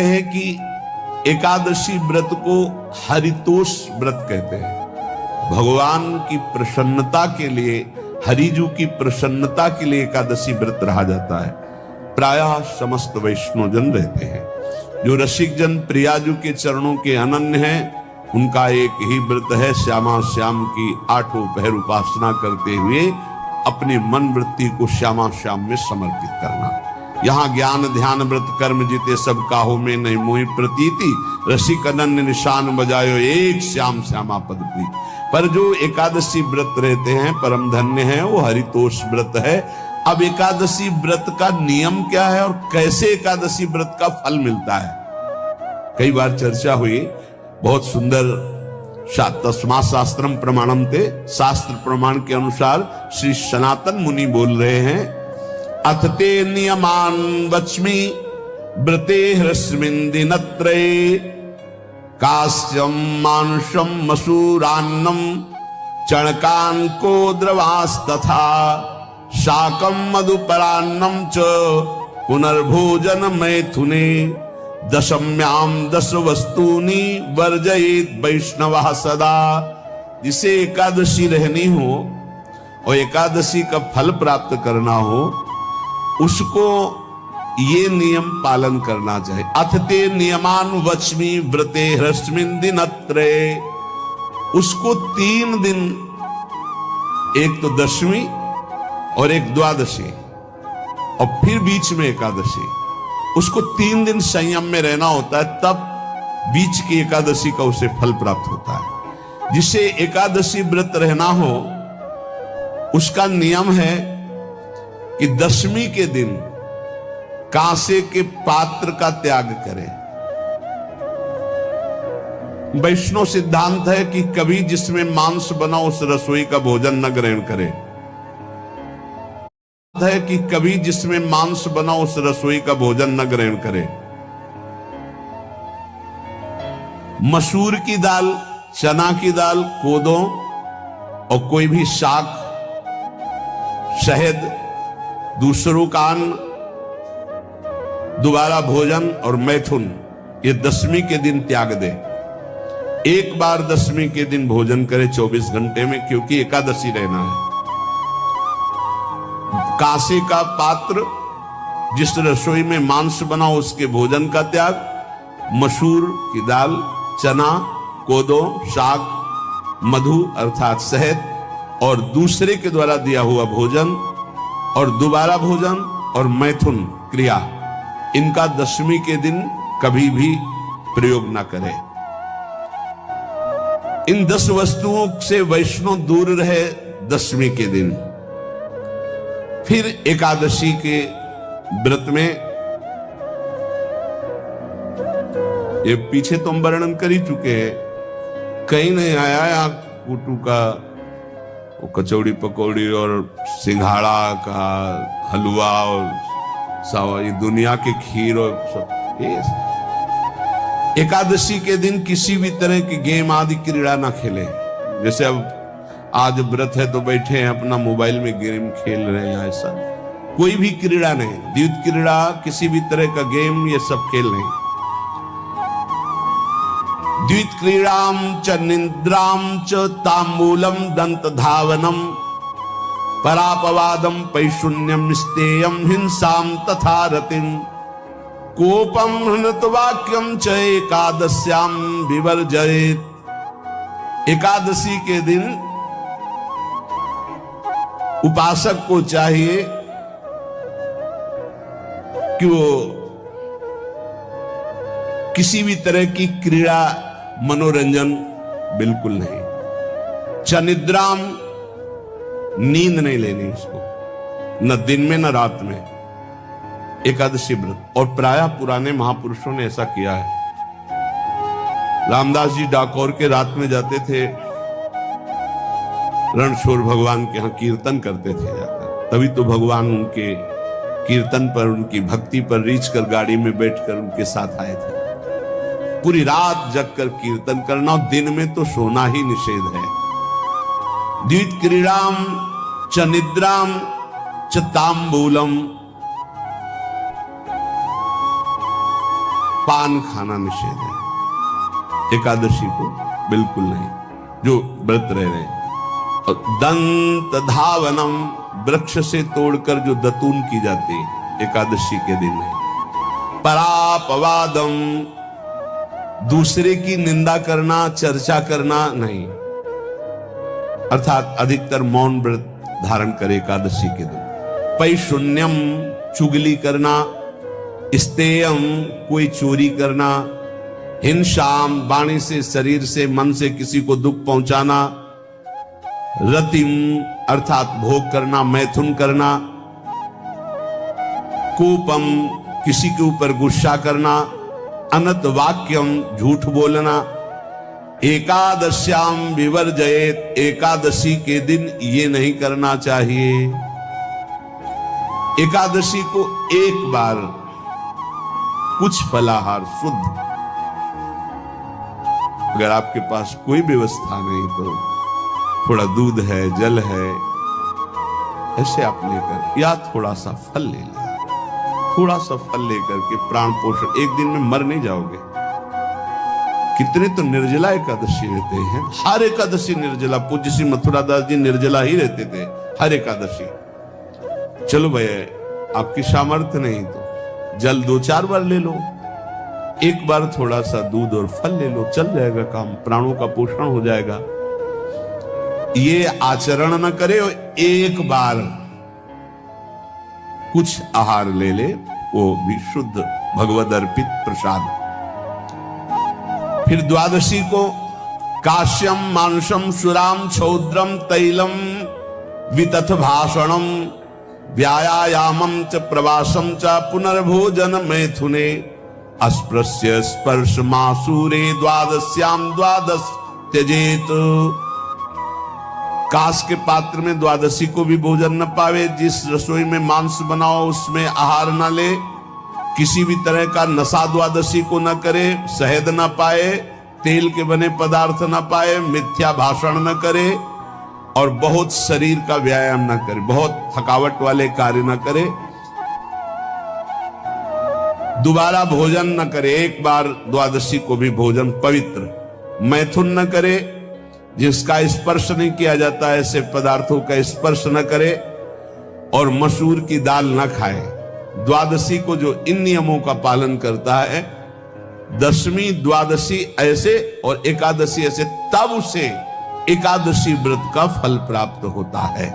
है कि एकादशी व्रत को हरितोष व्रत कहते हैं। भगवान की प्रसन्नता के लिए, हरिजू की प्रसन्नता के लिए एकादशी व्रत रहा जाता है। प्रायः समस्त वैष्णव जन रहते हैं। जो रसिक जन प्रियाजू के चरणों के अनन्य हैं, उनका एक ही व्रत है, श्यामा श्याम की 8 पहर उपासना करते हुए अपने मन वृत्ति को श्यामा श्याम में समर्पित करना। यहाँ ज्ञान ध्यान व्रत कर्म जीते सब काहो में नहीं मोहि प्रतीति, रसिक अनन्य निशान बजायो एक श्याम श्यामा पद प्रीति। पर जो एकादशी व्रत रहते हैं परम धन्य है, वो हरितोष व्रत है। अब एकादशी व्रत का नियम क्या है और कैसे एकादशी व्रत का फल मिलता है, कई बार चर्चा हुई। बहुत सुंदर तस्मा शास्त्रम प्रमाणम थे, शास्त्र प्रमाण के अनुसार श्री सनातन मुनि बोल रहे हैं, अथ ते नियमान वच्मि व्रते ह्रस्मिन् दिनत्रये, कास्यम मानुषम मसूरान्नम चणकांको द्रवास्तथा, शाकम मधुपरान्नम च पुनर्भोजन मैथुने, दशम्याम 10 वस्तूनि वर्जयेत वैष्णवः सदा। जिसे एकादशी रहनी हो और एकादशी का फल प्राप्त करना हो, उसको ये नियम पालन करना चाहिए। अथ ते नियमान वच्मि व्रते ह्रस्मिन् दिनत्रये, उसको 3 दिन, एक तो दशमी और एक द्वादशी और फिर बीच में एकादशी, उसको 3 दिन संयम में रहना होता है, तब बीच की एकादशी का उसे फल प्राप्त होता है। जिसे एकादशी व्रत रहना हो, उसका नियम है कि दशमी के दिन कांसे के पात्र का त्याग करें। वैष्णव सिद्धांत है कि कभी जिसमें मांस बना उस रसोई का भोजन न ग्रहण करें, है कि कभी जिसमें मांस बना उस रसोई का भोजन न ग्रहण करें। मसूर की दाल, चना की दाल, कोदों और कोई भी शाक, शहद, दूसरों का अन्न, दोबारा भोजन और मैथुन, ये दशमी के दिन त्याग दे। एक बार दशमी के दिन भोजन करे 24 घंटे में, क्योंकि एकादशी रहना है। कांसे का पात्र, जिस रसोई में मांस बना उसके भोजन का त्याग, मसूर की दाल, चना, कोदो, शाक, मधु अर्थात शहद और दूसरे के द्वारा दिया हुआ भोजन और दोबारा भोजन और मैथुन क्रिया, इनका दशमी के दिन कभी भी प्रयोग ना करें। इन 10 वस्तुओं से वैष्णव दूर रहे दशमी के दिन। फिर एकादशी के व्रत में, ये पीछे तो हम वर्णन कर ही चुके हैं, कहीं नहीं आया यहाँ कुटू का वो कचौड़ी पकौड़ी और सिंघाड़ा का हलवा और सावा, ये दुनिया के खीर और सब। एकादशी के दिन किसी भी तरह की गेम आदि क्रीड़ा ना खेले। जैसे अब आज व्रत है तो बैठे हैं अपना मोबाइल में गेम खेल रहे हैं, ऐसा कोई भी क्रीड़ा नहीं, द्वैत क्रीड़ा, किसी भी तरह का गेम, ये सब खेल नहीं। द्वैत क्रीड़ाम च निद्राम च तांबूलम दंत धावनम, परापवादम पैशून्यम स्तेयम हिंसाम तथा रतिम, कोपम हृतवाक्यम च एकादश्याम विवर्जयेत। एकादशी के दिन उपासक को चाहिए कि वो किसी भी तरह की क्रीड़ा, मनोरंजन बिल्कुल नहीं। चनिद्राम, नींद नहीं लेनी उसको, न दिन में न रात में, एकादशी व्रत। और प्रायः पुराने महापुरुषों ने ऐसा किया है। रामदास जी डाकोर के रात में जाते थे, रणछोड़ भगवान के यहाँ कीर्तन करते थे जाकर, तभी तो भगवान उनके कीर्तन पर, उनकी भक्ति पर रीझ कर गाड़ी में बैठकर उनके साथ आए थे। पूरी रात जगकर कीर्तन करना, और दिन में तो सोना ही निषेध है। द्वैत क्रीड़ाम च निद्राम च तांबूलम, पान खाना निषेध है एकादशी को, बिल्कुल नहीं, जो व्रत रह रहे हैं। और दंत धावनम, वृक्ष से तोड़कर जो दतून की जाती है एकादशी के दिन है। परापवादम, दूसरे की निंदा करना, चर्चा करना नहीं, अर्थात अधिकतर मौन व्रत धारण करे एकादशी के दिन। पैशून्यम, चुगली करना। स्तेयम, कोई चोरी करना। हिंसाम, वाणी से, शरीर से, मन से किसी को दुख पहुंचाना। रतिम, अर्थात भोग करना, मैथुन करना। कोपम, किसी के ऊपर गुस्सा करना। अनत वाक्यम, झूठ बोलना। एकादश्याम विवर्जयेत, एकादशी के दिन ये नहीं करना चाहिए। एकादशी को एक बार कुछ फलाहार शुद्ध, अगर आपके पास कोई व्यवस्था नहीं तो थोड़ा दूध है, जल है, ऐसे आप लेकर, या थोड़ा सा फल ले लिया, थोड़ा सा फल लेकर के प्राण पोषण, एक दिन में मर नहीं जाओगे। कितने तो निर्जला एकादशी रहते हैं, हर एकादशी निर्जला। पूज्य श्री मथुरा दास जी निर्जला ही रहते थे हर एकादशी। चलो भैया आपकी सामर्थ्य नहीं तो जल 2-4 बार ले लो, एक बार थोड़ा सा दूध और फल ले लो, चल जाएगा काम, प्राणों का पोषण हो जाएगा। ये आचरण न करे, एक बार कुछ आहार ले ले, वो भी शुद्ध भगवद अर्पित प्रसाद। फिर द्वादशी को काश्यम, मांसम, सुराम, छौद्रम, तैलम, वितथ भाषणम, व्यायामम च प्रवासम च पुनर्भोजन मैथुने, अस्पृश्य स्पर्श मासूरे, द्वादश्याम द्वादश त्यजेत। कांस के पात्र में द्वादशी को भी भोजन न पावे। जिस रसोई में मांस बनाओ उसमें आहार न ले। किसी भी तरह का नशा द्वादशी को न करे। शहद न पाए, तेल के बने पदार्थ न पाए, मिथ्या भाषण न करे और बहुत शरीर का व्यायाम न करे, बहुत थकावट वाले कार्य न करे। दोबारा भोजन न करे, एक बार द्वादशी को भी भोजन पवित्र। मैथुन न करे, जिसका स्पर्श नहीं किया जाता ऐसे पदार्थों का स्पर्श न करे, और मसूर की दाल न खाए। द्वादशी को जो इन नियमों का पालन करता है, दशमी द्वादशी ऐसे और एकादशी ऐसे, तब उसे एकादशी व्रत का फल प्राप्त होता है।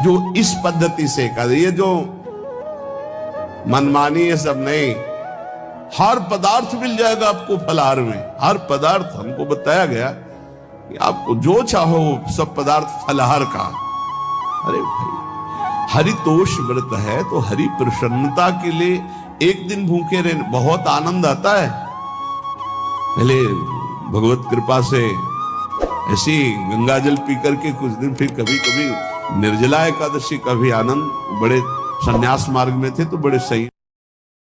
जो इस पद्धति से ये जो मनमानी है सब नहीं, हर पदार्थ मिल जाएगा आपको फलाहार में। हर पदार्थ हमको बताया गया कि आपको जो चाहो सब पदार्थ फलाहार का। अरे भाई, हरितोष व्रत है तो हरि प्रसन्नता के लिए एक दिन भूखे रहने बहुत आनंद आता है। पहले भगवत कृपा से ऐसी गंगा जल पी करके कुछ दिन, फिर कभी कभी निर्जला एकादशी का भी आनंद। बड़े संन्यास मार्ग में थे तो बड़े सही